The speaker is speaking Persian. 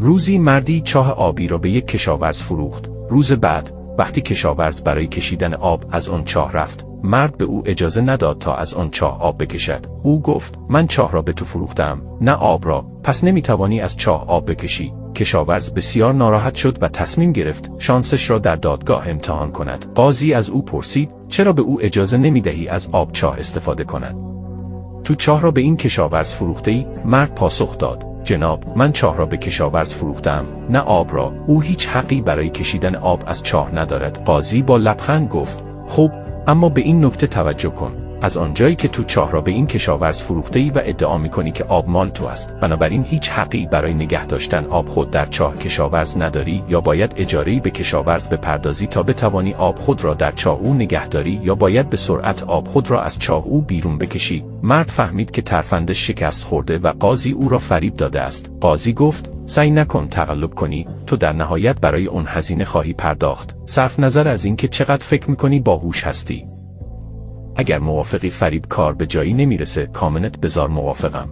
روزی مردی چاه آبی را به یک کشاورز فروخت. روز بعد وقتی کشاورز برای کشیدن آب از آن چاه رفت، مرد به او اجازه نداد تا از آن چاه آب بکشد. او گفت: من چاه را به تو فروختم، نه آب را، پس نمیتوانی از چاه آب بکشی. کشاورز بسیار ناراحت شد و تصمیم گرفت شانسش را در دادگاه امتحان کند. قاضی از او پرسید: چرا به او اجازه نمیدهی از آب چاه استفاده کند؟ تو چاه را به این کشاورز فروخته ای؟ مرد پاسخ داد: جناب، من چاه را به کشاورز فروختم، نه آب را. او هیچ حقی برای کشیدن آب از چاه ندارد. قاضی با لبخند گفت: خب، اما به این نکته توجه کن. از آنجایی که تو چاه را به این کشاورز فروخته ای و ادعا می‌کنی که آب مال تو است، بنابراین هیچ حقی برای نگه داشتن آب خود در چاه کشاورز نداری. یا باید اجاره‌ای به کشاورز بپردازی تا بتوانی آب خود را در چاه او نگه داری، یا باید به سرعت آب خود را از چاه او بیرون بکشی. مرد فهمید که ترفندش شکست خورده و قاضی او را فریب داده است. قاضی گفت: سعی نکن تقلب کنی، تو در نهایت برای اون هزینه خواهی پرداخت، صرف نظر از اینکه چقدر فکر می‌کنی باهوش هستی. اگر موافقی فریب کار به جایی نمیرسه، کامنت بذار موافقم.